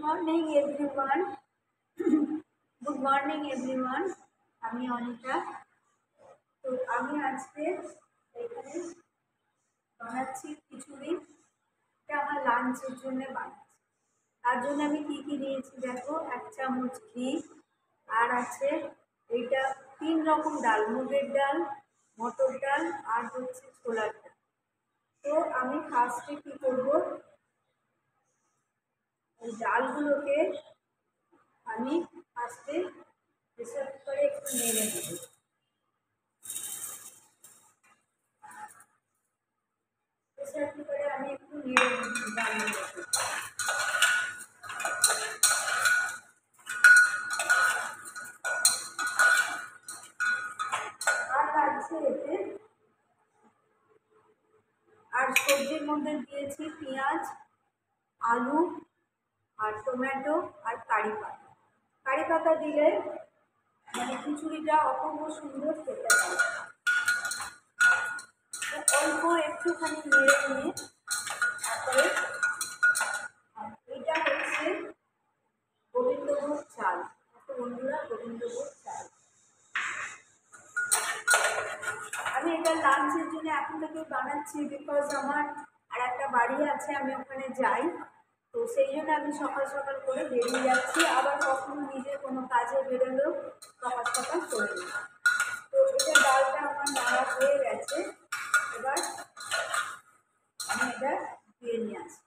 Morning everyone. Good morning everyone. আমি অনিতা। তো আমি আজকে এখানে বানাচ্ছি খিচুড়ি। এটা আমার লাঞ্চের জন্য বানাচ্ছি। তার জন্য আমি কী কী নিয়েছি দেখো, 1 চামচ ঘি, আর আছে এইটা 3 রকম ডাল, মুগের ডাল, মটর ডাল, আর হচ্ছে ছোলার ডাল। তো আমি ফার্স্টে কী করবো, এই ডালগুলোকে আমি ফার্স্টে প্রেসার কুকারে একটু নেড়ে নেব। প্রেসার কুকারে আমি একটু নেড়ে নিচ্ছি ডালগুলোকে। আর লাগছে এতে, আর সবজির মধ্যে দিয়েছি পেঁয়াজ, আলু, আর টমেটো, আর কারি পাতা। কারি পাতা দিলে মানে খিচুড়িটা অপূর্ব সুন্দর খেতে হয়। অল্প একটুখানি নেড়ে নিয়ে তারপরে এটা হচ্ছে গোবিন্দভোগ চাল। বন্ধুরা, গোবিন্দভোগ চাল আমি এটা লাঞ্চের জন্য এখন থেকে বানাচ্ছি, বিকজ আমার আর একটা বাড়ি আছে, আমি ওখানে যাই। তো সেই জন্য আমি সকাল সকাল করে বেরিয়ে যাচ্ছি, আবার কখনো নিজে কোনো কাজে বেরোলেও সকাল সকাল করে নিই। তো এটা ডালটা আমার নাড়া হয়ে গেছে, এবার আমি এটা দিয়ে নিয়ে আসি।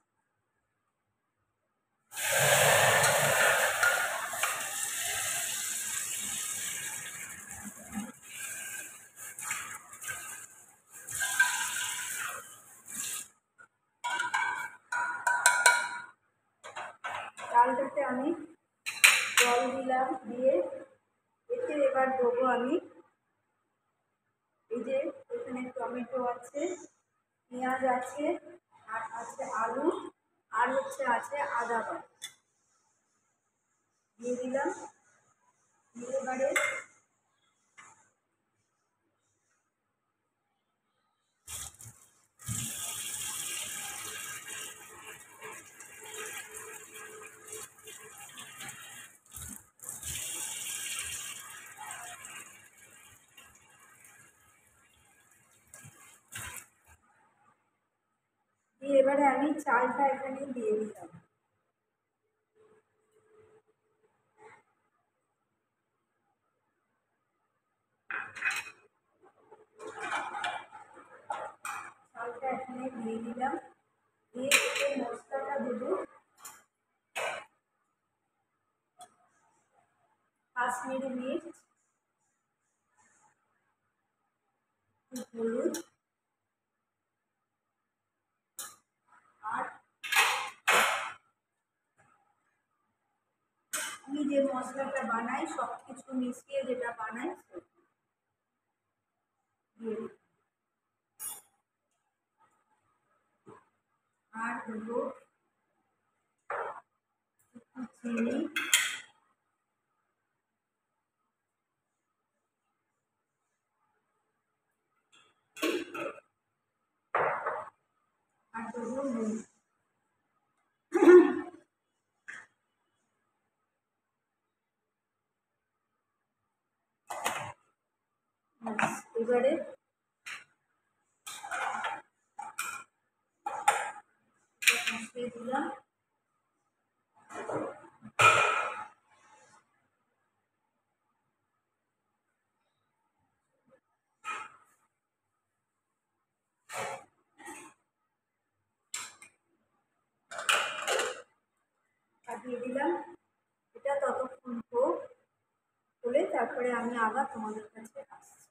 ডালটাতে আমি জল দিলাম, দিয়ে এতে এবার দেবো আমি এই যে এখানে টমেটো আছে, পেঁয়াজ আছে, আর আছে আলু, আর আছে আদা বাটা দিয়ে দিলাম। এবারে এবারে আমি চালটা এখানে দিয়ে দিলাম। চালটা এখানে দিয়ে দিলাম, দিয়ে এতে মশলাটা দেবো। কাশ্মীরি মির্চ, হলুদ, আর আমি যে মশলাটা বানাই সব কিছু মিশিয়ে যেটা বানাই দিয়ে, আর দেবো চিনি, আর দেবো নুন। এবারে মিশিয়ে দিলাম। দিয়ে দিলাম, এটা ততক্ষণ হোক, হলে তারপরে আমি আবার তোমাদের কাছে আসছি।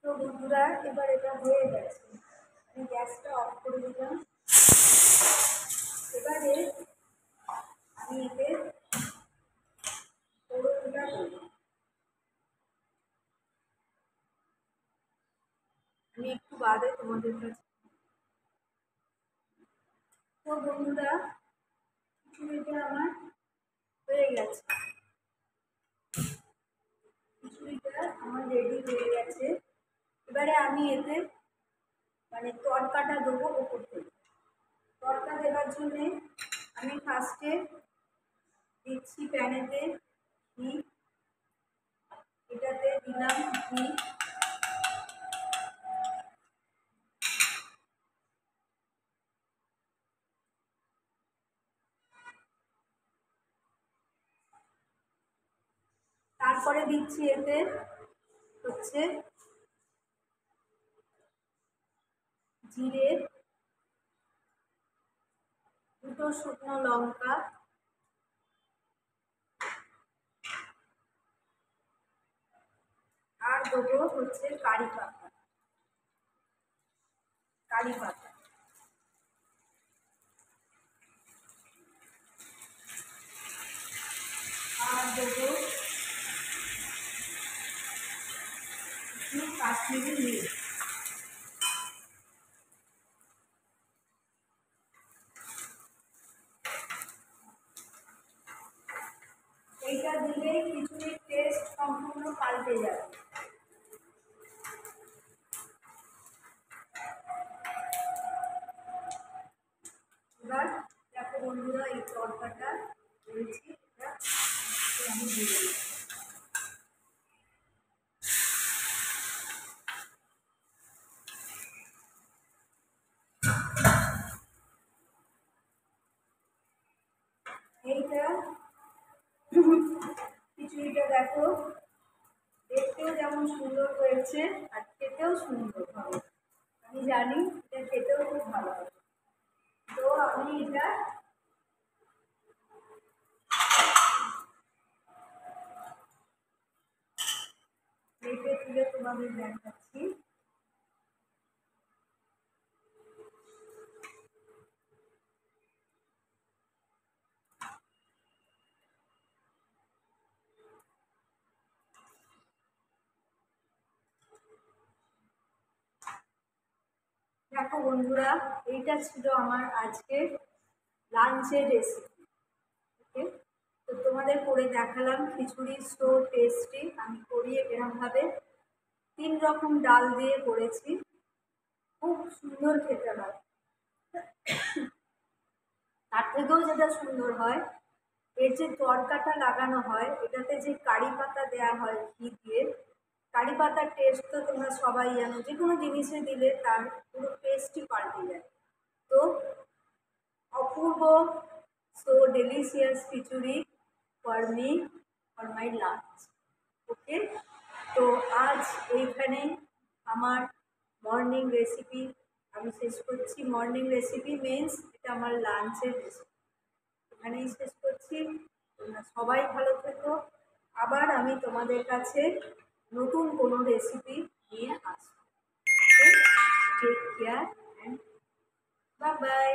তো বন্ধুরা, এবার এটা হয়ে গেছে। আমি গ্যাসটা অফ করে দিলাম। এবারে আমি এতে ফোড়নটা দেব। আমি একটু বাদে তোমাদের কাছে। তো বন্ধুরা, কিছু খিচুড়িটা আমার হয়ে গেছে, খিচুড়িটা আমার রেডি হয়ে গেছে। এবারে আমি এতে মানে তড়কাটা দেবো ওপর থেকে। তড়কা দেওয়ার জন্যে আমি ফার্স্টে দিচ্ছি প্যানেতে ঘি, এটাতে দিলাম ঘি, তারপরে দিচ্ছি এতে হচ্ছে জিরে, দুটো শুকনো লঙ্কা, আর দেবো হচ্ছে কারি পাতা, কারি পাতা, আর দেবো একটু কাশ্মীরি মির্চ। এইটা দিলেই খিচুড়ির টেস্ট সম্পূর্ণ পাল্টে যাবে। এবার দেখো বন্ধুরা, এই তড়কাটা দিয়েছি, এটা আমি দিয়ে দিই। এইটা খিচুড়িটা দেখো দেখতেও যেমন সুন্দর হয়েছে আর খেতেও সুন্দর হবে। আমি জানি এটা খেতেও খুব ভালো হবে। তো আমি এটা প্লেটে তুলে তোমাদের দেখাচ্ছি। দেখো বন্ধুরা, এইটা ছিল আমার আজকের লাঞ্চের রেসিপি। ওকে, তো তোমাদের করে দেখালাম খিচুড়ি সো টেস্টি। আমি করি এরকমভাবে 3 রকম ডাল দিয়ে করেছি, খুব সুন্দর খেতে হয়। তার থেকেও যেটা সুন্দর হয়, এর যে তড়কাটা লাগানো হয়, এটাতে যে কারি পাতা দেওয়া হয় ঘি দিয়ে, কারি পাতার টেস্ট তো তোমরা সবাই জানো, যে কোনো জিনিসে দিলে তার পুরো টেস্টই পাল্টে যায়। তো অপূর্ব, so delicious khichuri for me, for my lunch. Okay, তো আজ এইখানেই আমার মর্নিং রেসিপি আমি শেষ করছি। মর্নিং রেসিপি মিন্স এটা আমার লাঞ্চের রেসিপি, এখানেই শেষ করছি। তোমরা সবাই ভালো থেকো। আবার আমি তোমাদের কাছে নতুন কোনো রেসিপি নিয়ে আসবো। Okay, take care and bye by.